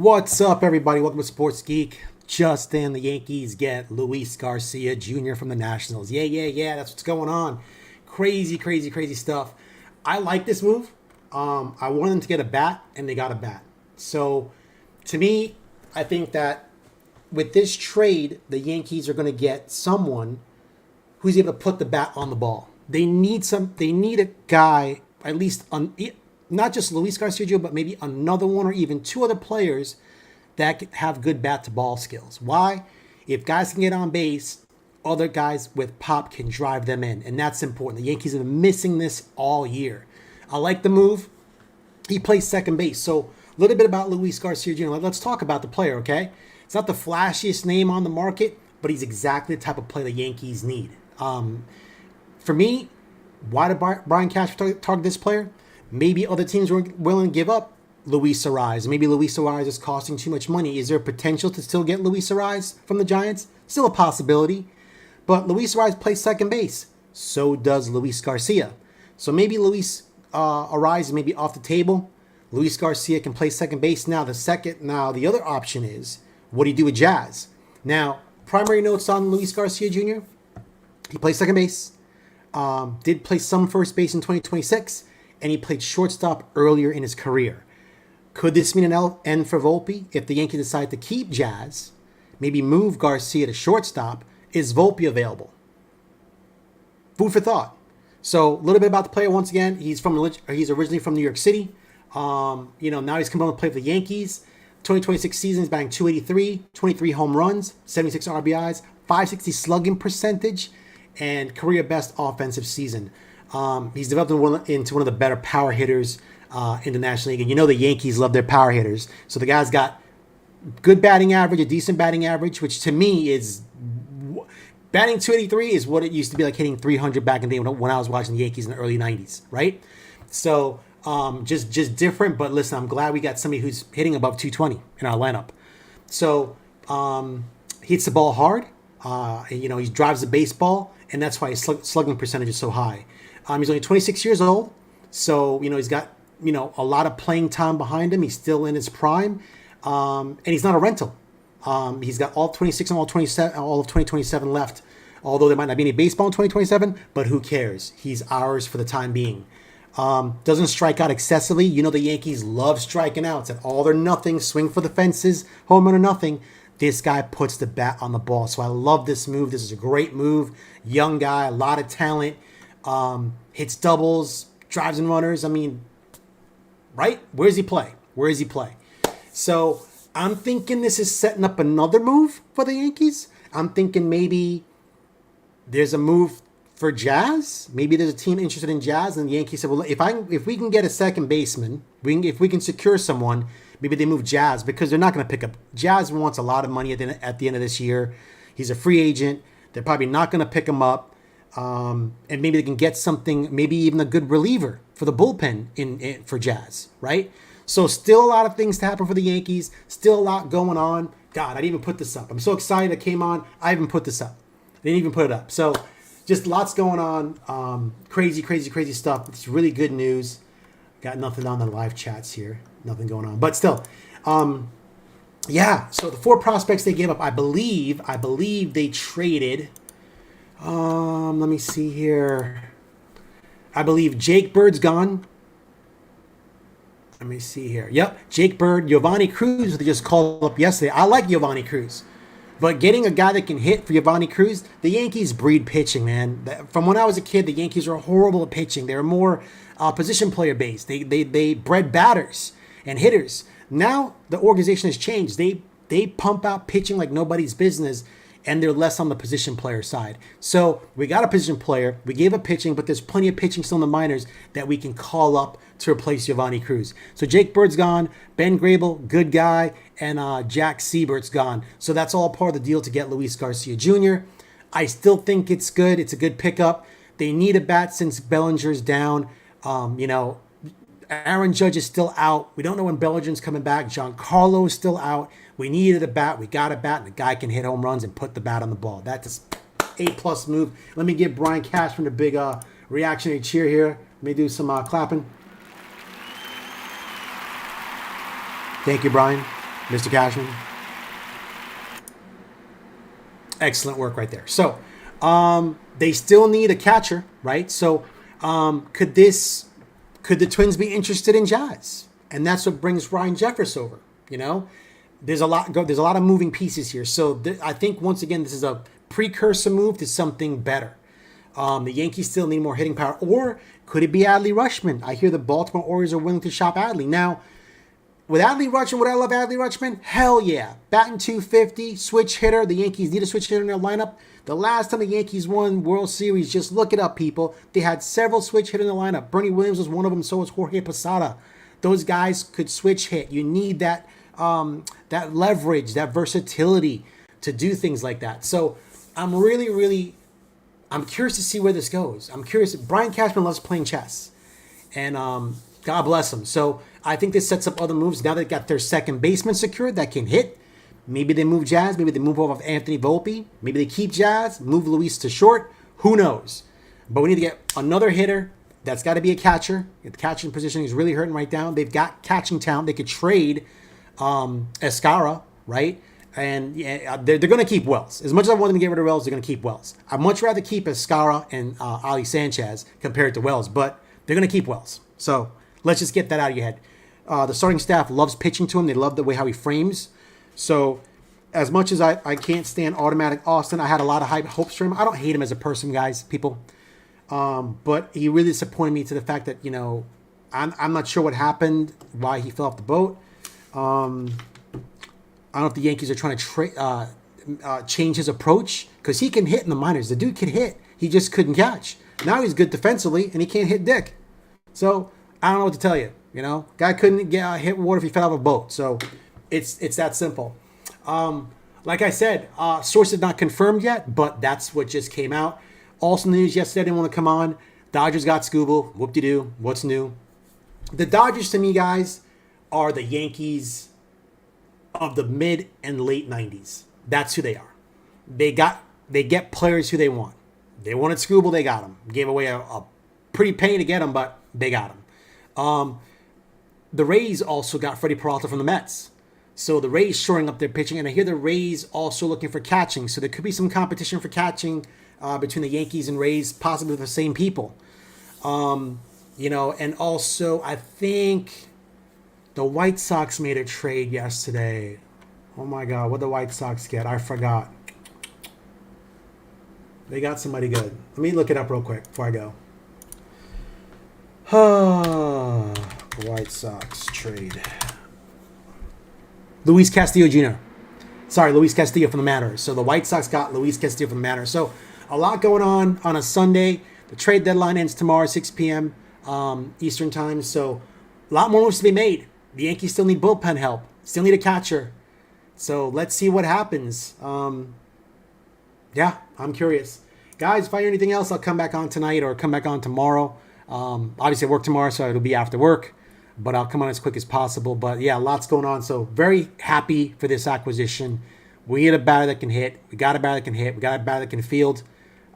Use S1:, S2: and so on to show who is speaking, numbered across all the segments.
S1: What's up, everybody? Welcome to Sports Geek. Justin, the Yankees get Luis Garcia Jr. from the Nationals. Yeah. That's what's going on. Crazy stuff. I like this move. I wanted them to get a bat, and they got a bat. So, to me, I think that with this trade, the Yankees are going to get someone who's able to put the bat on the ball. They need a guy, at least not just Luis Garcia Jr., but maybe another one or even two other players that have good bat to ball skills. Why? If guys can get on base, other guys with pop can drive them in, and that's important. The Yankees have been missing this all year. I like the move. He plays second base. So a little bit about Luis Garcia Jr. Let's talk about the player, okay? It's not the flashiest name on the market, but he's exactly the type of player the Yankees need. For me, why did Brian Cashman target this player? Maybe other teams were willing to give up Luis Arraez. Maybe Luis Arraez is costing too much money. Is there potential to still get Luis Arraez from the Giants? Still a possibility. But Luis Arraez plays second base. So does Luis Garcia. So maybe Luis Arraez may be off the table. Luis Garcia can play second base. Now the other option is, what do you do with Jazz? Now, primary notes on Luis Garcia Jr. He plays second base. Did play some first base in 2026. And he played shortstop earlier in his career. Could this mean an end for Volpe? If the Yankees decide to keep Jazz, maybe move Garcia to shortstop, is Volpe available? Food for thought. So a little bit about the player once again. He's originally from New York City. Now he's coming on to play for the Yankees. 2026 season is batting 283, 23 home runs, 76 RBIs, 560 slugging percentage, and career best offensive season. He's developed into one of the better power hitters in the National League. And you know the Yankees love their power hitters. So the guy's got good batting average, a decent batting average, which to me is batting 283 is what it used to be like hitting 300 back in the day when I was watching the Yankees in the early 90s, right? So just different. But listen, I'm glad we got somebody who's hitting above 220 in our lineup. So he hits the ball hard. He drives the baseball, and that's why his slugging percentage is so high. He's only 26 years old, so he's got a lot of playing time behind him. He's still in his prime, and he's not a rental. He's got all 26 and all of 2027 left. Although there might not be any baseball in 2027, but who cares? He's ours for the time being. Doesn't strike out excessively. The Yankees love striking out. It's an all or nothing, swing for the fences, home run or nothing. This guy puts the bat on the ball. So I love this move. This is a great move. Young guy, a lot of talent. Hits doubles, drives and runners. I mean, right? Where does he play? So I'm thinking this is setting up another move for the Yankees. I'm thinking maybe there's a move for Jazz. Maybe there's a team interested in Jazz, and the Yankees said, well, if we can get a second baseman, if we can secure someone, maybe they move Jazz, because they're not going to pick up. Jazz wants a lot of money at the end of this year. He's a free agent. They're probably not going to pick him up. And maybe they can get something, maybe even a good reliever for the bullpen for Jazz, right? So still a lot of things to happen for the Yankees. Still a lot going on. God, I didn't even put this up. I'm so excited I came on. I haven't put this up. Didn't even put it up. So just lots going on. Crazy stuff. It's really good news. Got nothing on the live chats here. Nothing going on. But still, so the four prospects they gave up, I believe they traded. Let me see here. I believe Jake Bird's gone. Let me see here. Yep, Jake Bird, Giovanni Cruz, they just called up yesterday. I like Giovanni Cruz. But getting a guy that can hit for Giovanni Cruz, the Yankees breed pitching, man. From when I was a kid, the Yankees were horrible at pitching. They were more position player based. They bred batters and hitters. Now the organization has changed. They pump out pitching like nobody's business, and they're less on the position player side. So we got a position player. We gave up pitching, but there's plenty of pitching still in the minors that we can call up to replace Giovanni Cruz. So Jake Bird's gone. Ben Grable, good guy. And Jack Siebert's gone. So that's all part of the deal to get Luis Garcia Jr. I still think it's good. It's a good pickup. They need a bat since Bellinger's down. Aaron Judge is still out. We don't know when Bellinger's coming back. Giancarlo is still out. We needed a bat. We got a bat, and the guy can hit home runs and put the bat on the ball. That's A+ move. Let me give Brian Cashman a big reactionary cheer here. Let me do some clapping. Thank you, Brian. Mr. Cashman. Excellent work right there. So, they still need a catcher, right? So, could the Twins be interested in Jazz? And that's what brings Ryan Jeffers over. You know, there's a lot of moving pieces here. So I think once again this is a precursor move to something better. The Yankees still need more hitting power, or could it be Adley Rutschman? I hear the Baltimore Orioles are willing to shop Adley now. With Adley Rutschman, would I love Adley Rutschman? Hell yeah. Batting 250, switch hitter. The Yankees need a switch hitter in their lineup. The last time the Yankees won World Series, just look it up, people. They had several switch hitters in the lineup. Bernie Williams was one of them, so was Jorge Posada. Those guys could switch hit. You need that leverage, that versatility to do things like that. So I'm curious to see where this goes. I'm curious. Brian Cashman loves playing chess. And God bless him. So I think this sets up other moves. Now they've got their second baseman secured that can hit. Maybe they move Jazz. Maybe they move off of Anthony Volpe. Maybe they keep Jazz, move Luis to short. Who knows? But we need to get another hitter. That's got to be a catcher. The catching position is really hurting right now. They've got catching talent. They could trade Escara, right? And yeah, they're going to keep Wells. As much as I want them to get rid of Wells, they're going to keep Wells. I'd much rather keep Escara and Ali Sanchez compared to Wells, but they're going to keep Wells. So let's just get that out of your head. The starting staff loves pitching to him. They love the way how he frames. So as much as I can't stand automatic Austin, I had a lot of high hopes for him. I don't hate him as a person, guys, people. But he really disappointed me to the fact that, you know, I'm not sure what happened, why he fell off the boat. I don't know if the Yankees are trying to change his approach, because he can hit in the minors. The dude can hit. He just couldn't catch. Now he's good defensively, and he can't hit dick. So I don't know what to tell you. You know, guy couldn't get hit water if he fell off a boat. So it's that simple. Like I said, sources not confirmed yet, but that's what just came out. Also news yesterday, I didn't want to come on. Dodgers got Scooble. Whoop-de-doo. What's new? The Dodgers, to me, guys, are the Yankees of the mid and late 90s. That's who they are. They get players who they want. They wanted Scooble, they got him. Gave away a pretty pain to get him, but they got him. The Rays also got Freddie Peralta from the Mets. So the Rays shoring up their pitching, and I hear the Rays also looking for catching. So there could be some competition for catching between the Yankees and Rays, possibly the same people. You know, and also I think the White Sox made a trade yesterday. Oh my God, what did the White Sox get? I forgot. They got somebody good. Let me look it up real quick before I go. White Sox trade. Luis Castillo Jr. Sorry, Luis Castillo from the Mariners. So the White Sox got Luis Castillo from the Mariners. So a lot going on a Sunday. The trade deadline ends tomorrow, 6 p.m. Eastern time. So a lot more moves to be made. The Yankees still need bullpen help. Still need a catcher. So let's see what happens. Yeah, I'm curious. Guys, if I hear anything else, I'll come back on tonight or come back on tomorrow. Obviously, I work tomorrow, so it'll be after work. But I'll come on as quick as possible. But yeah, lots going on. So very happy for this acquisition. We need a batter that can hit. We got a batter that can hit. We got a batter that can field.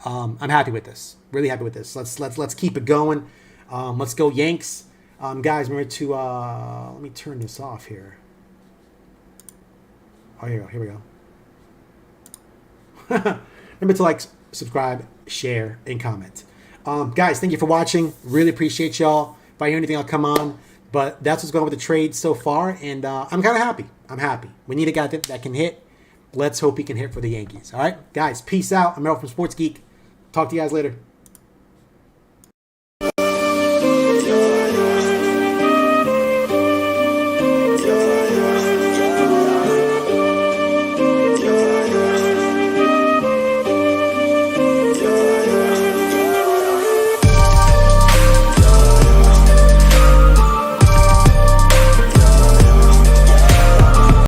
S1: I'm happy with this. Really happy with this. Let's keep it going. Let's go Yanks. Guys, remember to let me turn this off here. Oh, here we go. Here we go. Remember to like, subscribe, share, and comment. Guys, thank you for watching. Really appreciate y'all. If I hear anything, I'll come on. But that's what's going on with the trade so far, and I'm kind of happy. I'm happy. We need a guy that can hit. Let's hope he can hit for the Yankees. All right, guys, peace out. I'm Errol from Sports Geek. Talk to you guys later.